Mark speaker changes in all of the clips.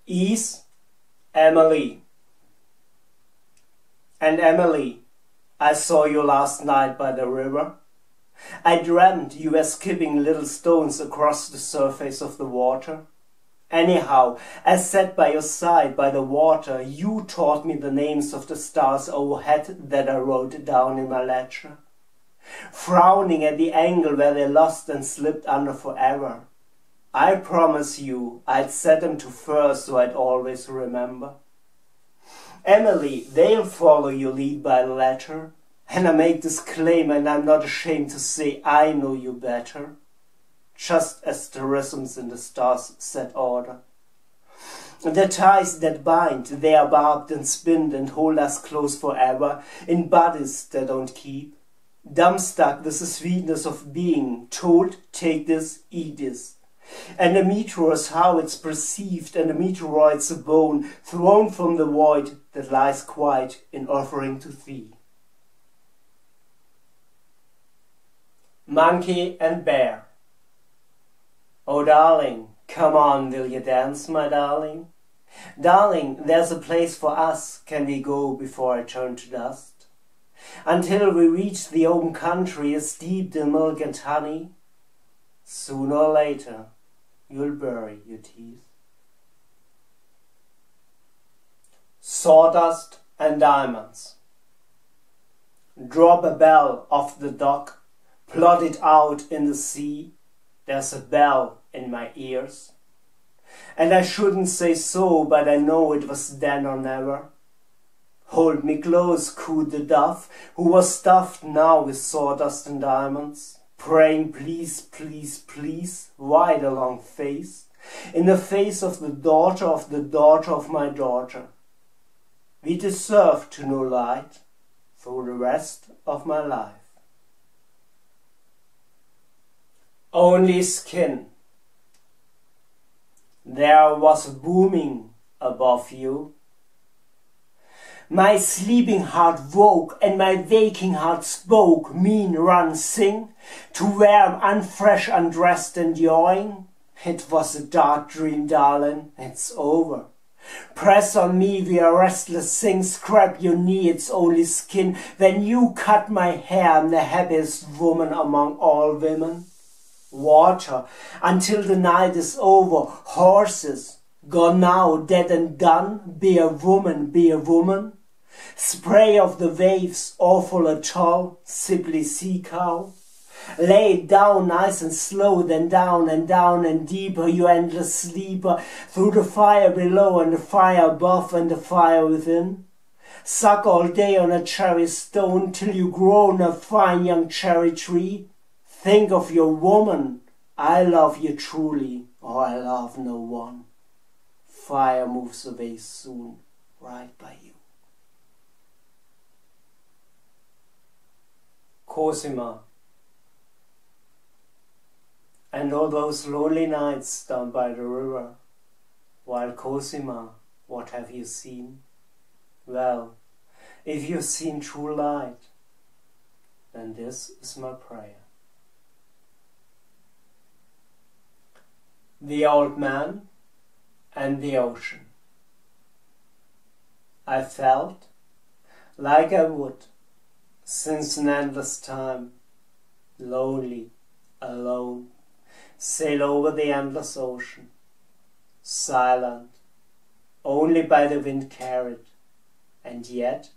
Speaker 1: is Emily. And Emily, I saw you last night by the river. I dreamt you were skipping little stones across the surface of the water. Anyhow, I sat by your side by the water. You taught me the names of the stars overhead that I wrote down in my ledger, frowning at the angle where they lost and slipped under forever. I promise you I'd set them to first so I'd always remember. Emily, they'll follow your lead by the letter, and I make this claim and I'm not ashamed to say I know you better. Just as the rhythms in the stars set order. The ties that bind, they are barbed and spinned and hold us close forever in bodies that don't keep. Dumbstruck with the sweetness of being told, take this, eat this. And the meteor's how it's perceived, and the meteoroid's a bone thrown from the void that lies quiet in offering to thee. Monkey and Bear. Oh darling, come on, will you dance, my darling? Darling, there's a place for us, can we go before I turn to dust? Until we reach the open country steeped in milk and honey, sooner or later you'll bury your teeth. Sawdust and diamonds. Drop a bell off the dock, plot it out in the sea. There's a bell in my ears. And I shouldn't say so, but I know it was then or never. Hold me close, cooed the dove, who was stuffed now with sawdust and diamonds, praying please, please, please, wide along face, in the face of the daughter of my daughter. We deserve to know light through the rest of my life. Only skin. There was booming above you. My sleeping heart woke and my waking heart spoke, mean run sing, to where I'm unfresh, undressed and yawing. It was a dark dream, darling, it's over. Press on me, we are restless, sing, scrap your knee, it's only skin. When you cut my hair, I'm the happiest woman among all women. Water, until the night is over, horses, gone now, dead and done, be a woman, be a woman. Spray of the waves, awful atoll, sipply sea cow. Lay it down nice and slow, then down and deeper, you endless sleeper, through the fire below and the fire above and the fire within. Suck all day on a cherry stone till you grow a fine young cherry tree. Think of your woman, I love you truly, or I love no one. Fire moves away soon, right by you. Cosima. And all those lonely nights down by the river, while Cosima, what have you seen? Well, if you've seen true light, then this is my prayer. The Old Man and the Ocean. I felt like I would, since an endless time, lonely, alone, sail over the endless ocean, silent, only by the wind carried, and yet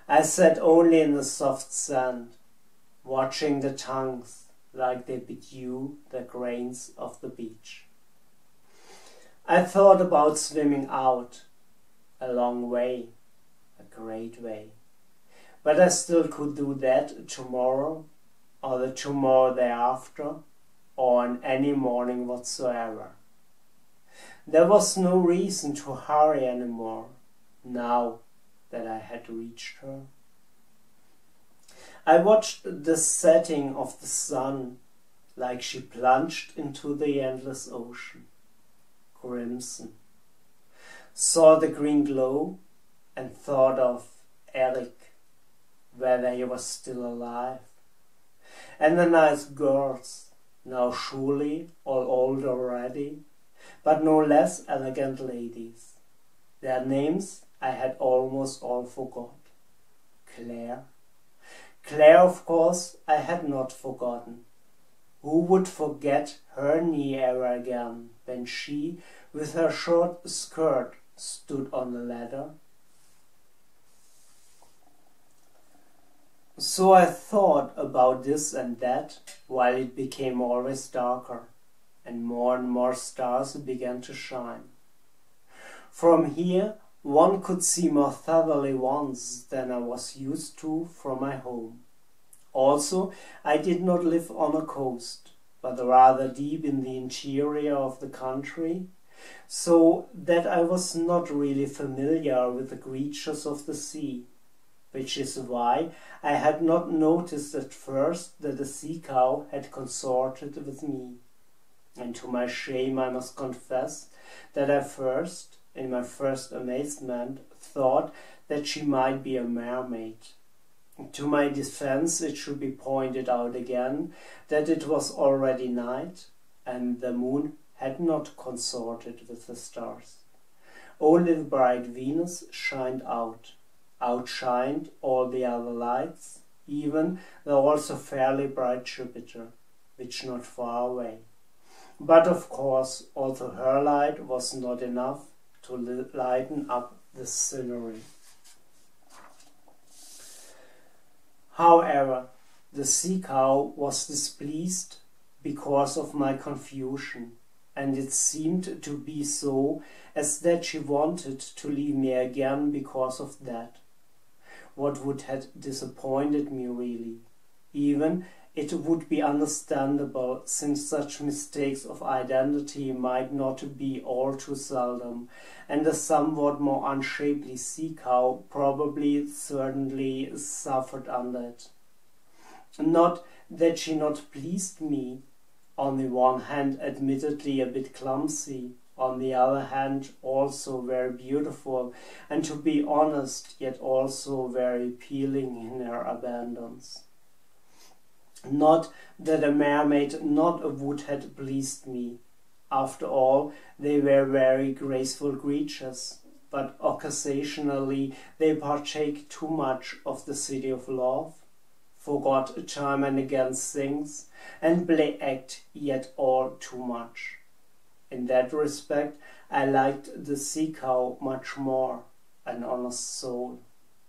Speaker 1: I sat only in the soft sand, watching the tongues like they bedew the grains of the beach. I thought about swimming out, a long way, a great way, but I still could do that tomorrow, or the tomorrow thereafter, or on any morning whatsoever. There was no reason to hurry anymore, now that I had reached her. I watched the setting of the sun, like she plunged into the endless ocean, crimson. Saw the green glow and thought of Eric, whether he was still alive, and the nice girls, now surely all old already, but no less elegant ladies. Their names I had almost all forgot. Claire. Claire, of course, I had not forgotten. Who would forget her ever again when she, with her short skirt, stood on the ladder? So I thought about this and that, while it became always darker, and more stars began to shine. From here one could see more thoroughly ones than I was used to from my home. Also, I did not live on a coast, but rather deep in the interior of the country, so that I was not really familiar with the creatures of the sea, which is why I had not noticed at first that the sea cow had consorted with me. And to my shame I must confess that I first, in my first amazement, thought that she might be a mermaid. To my defense it should be pointed out again that it was already night, and the moon had not consorted with the stars. Only the bright Venus shined outshined all the other lights, even the also fairly bright Jupiter, which not far away. But of course also her light was not enough to lighten up the scenery. However, the sea cow was displeased because of my confusion, and it seemed to be so as that she wanted to leave me again because of that. What would have disappointed me really. Even it would be understandable, since such mistakes of identity might not be all too seldom, and a somewhat more unshapely sea cow certainly suffered under it. Not that she not pleased me, on the one hand admittedly a bit clumsy, on the other hand also very beautiful, and to be honest, yet also very appealing in her abundance. Not that a mermaid not would have pleased me. After all, they were very graceful creatures, but occasionally they partake too much of the city of love, forgot time and again things, and play act yet all too much. In that respect I liked the sea cow much more, an honest soul.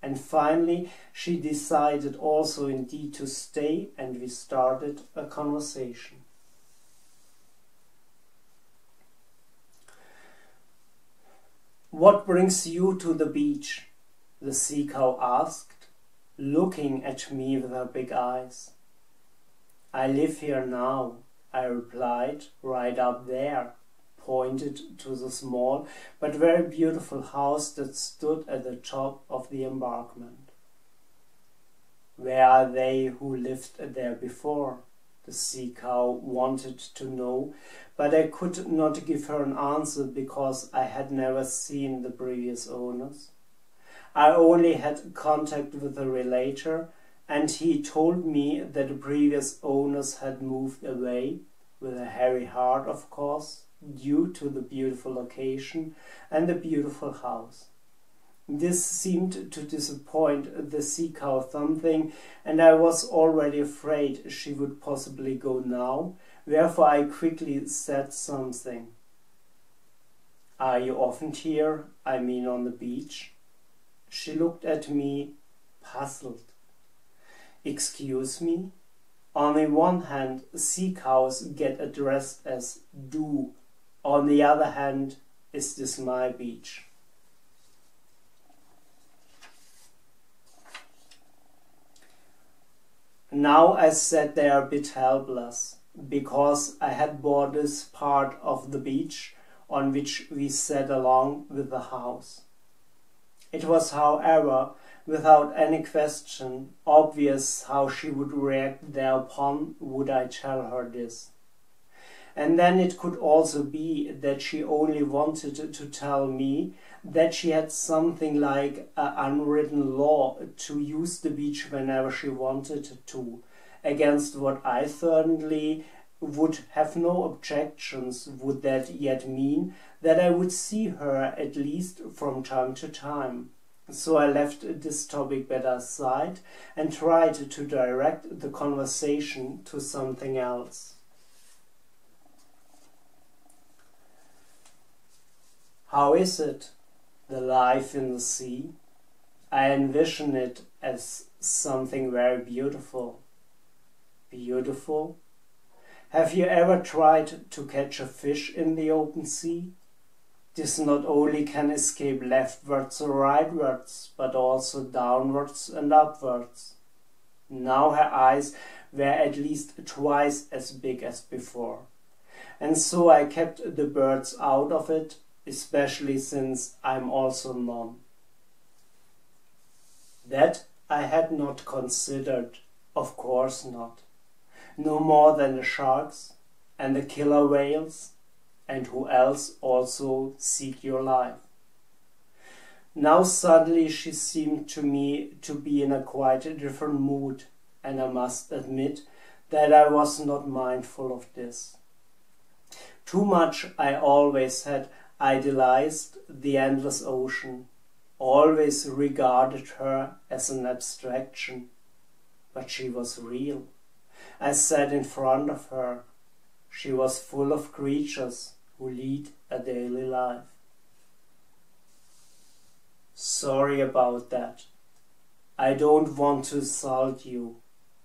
Speaker 1: And finally she decided also indeed to stay, and we started a conversation. "What brings you to the beach?" the sea cow asked, looking at me with her big eyes. "I live here now," I replied, "right up there," pointed to the small but very beautiful house that stood at the top of the embankment. "Where are they who lived there before?" the sea cow wanted to know, but I could not give her an answer because I had never seen the previous owners. I only had contact with the relator, and he told me that the previous owners had moved away, with a heavy heart of course, due to the beautiful location and the beautiful house. This seemed to disappoint the sea cow something, and I was already afraid she would possibly go now, wherefore I quickly said something. "Are you often here, I mean on the beach?" She looked at me, puzzled. "Excuse me? On the one hand, sea cows get addressed as du. On the other hand, is this my beach?" Now I sat there a bit helpless, because I had bought this part of the beach on which we sat along with the house. It was, however, without any question, obvious how she would react thereupon would I tell her this. And then it could also be that she only wanted to tell me that she had something like an unwritten law to use the beach whenever she wanted to, against what I certainly would have no objections, would that yet mean that I would see her at least from time to time. So I left this topic better aside and tried to direct the conversation to something else. How is it, the life in the sea? I envision it as something very beautiful. Beautiful? Have you ever tried to catch a fish in the open sea? This not only can escape leftwards or rightwards, but also downwards and upwards. Now her eyes were at least twice as big as before, and so I kept the birds out of it, especially since I'm also none. That I had not considered, of course not. No more than the sharks and the killer whales, and who else also seek your life. Now suddenly she seemed to me to be in a quite different mood, and I must admit that I was not mindful of this. Too much I always had idealized the endless ocean, always regarded her as an abstraction, but she was real. I sat in front of her. She was full of creatures who lead a daily life. Sorry about that. I don't want to insult you.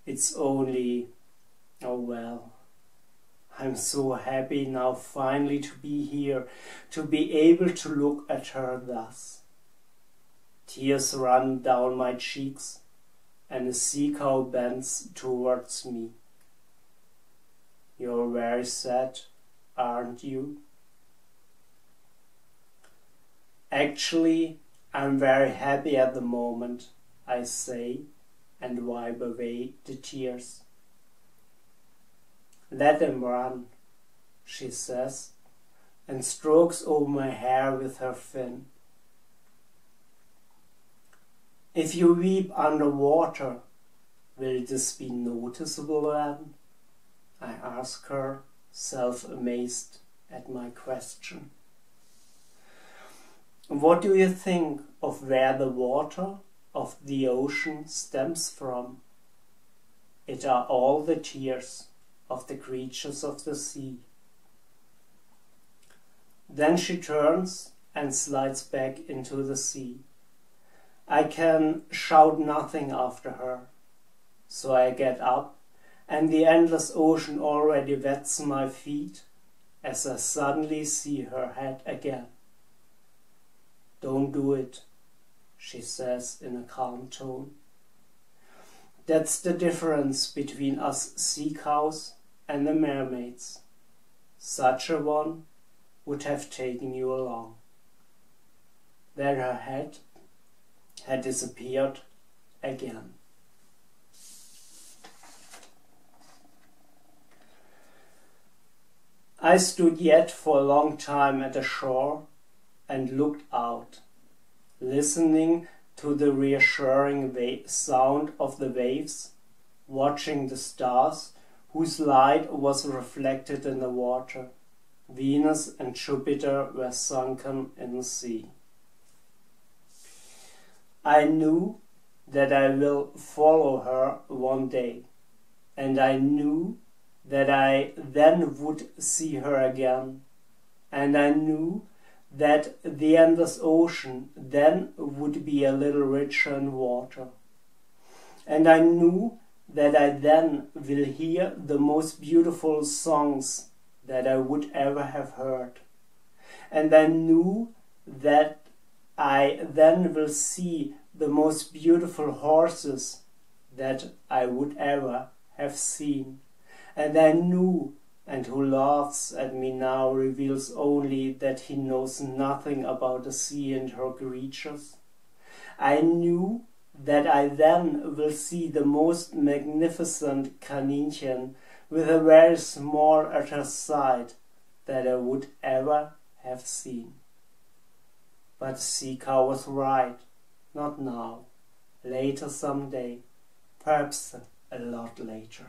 Speaker 1: It's only, oh well. I'm so happy now finally to be here, to be able to look at her thus. Tears run down my cheeks, and the sea cow bends towards me. You're very sad, aren't you? Actually, I'm very happy at the moment, I say, and wipe away the tears. Let them run, she says, and strokes over my hair with her fin. If you weep underwater, will this be noticeable then? I ask her, self-amazed at my question. What do you think of where the water of the ocean stems from? It are all the tears of the creatures of the sea. Then she turns and slides back into the sea. I can shout nothing after her, so I get up, and the endless ocean already wets my feet as I suddenly see her head again. Don't do it, she says in a calm tone. That's the difference between us sea cows and the mermaids. Such a one would have taken you along. Then her head had disappeared again. I stood yet for a long time at the shore and looked out, listening to the reassuring sound of the waves, watching the stars whose light was reflected in the water. Venus and Jupiter were sunken in the sea. I knew that I will follow her one day, and I knew that I then would see her again, and I knew that the endless ocean then would be a little richer in water, and I knew that I then will hear the most beautiful songs that I would ever have heard, and I knew that I then will see the most beautiful horses that I would ever have seen. And I knew, and who laughs at me now reveals only that he knows nothing about the sea and her creatures. I knew that I then will see the most magnificent Kaninchen with a very small at her side that I would ever have seen. But the sea cow was right, not now, later someday, perhaps a lot later.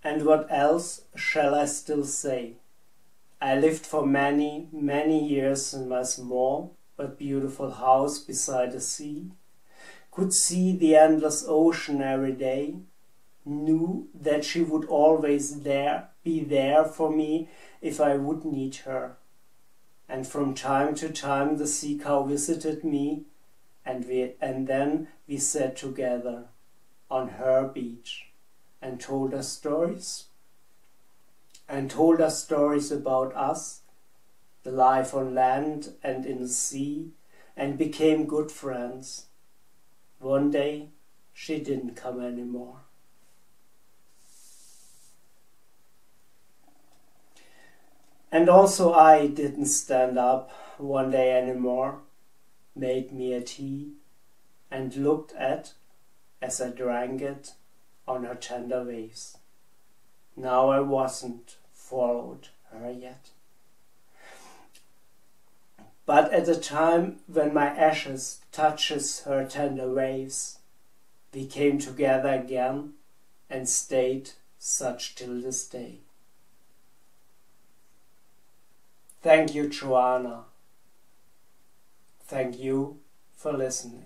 Speaker 1: And what else shall I still say? I lived for many, many years in my small but beautiful house beside the sea, could see the endless ocean every day, knew that she would always be there for me if I would need her. And from time to time the sea cow visited me, and then we sat together on her beach and told us stories. And told us stories about us, the life on land and in the sea, and became good friends. One day she didn't come anymore. And also I didn't stand up one day anymore, made me a tea, and looked at, as I drank it, on her tender waves. Now I wasn't followed her yet. But at the time when my ashes touches her tender waves, we came together again and stayed such till this day. Thank you, Joanna. Thank you for listening.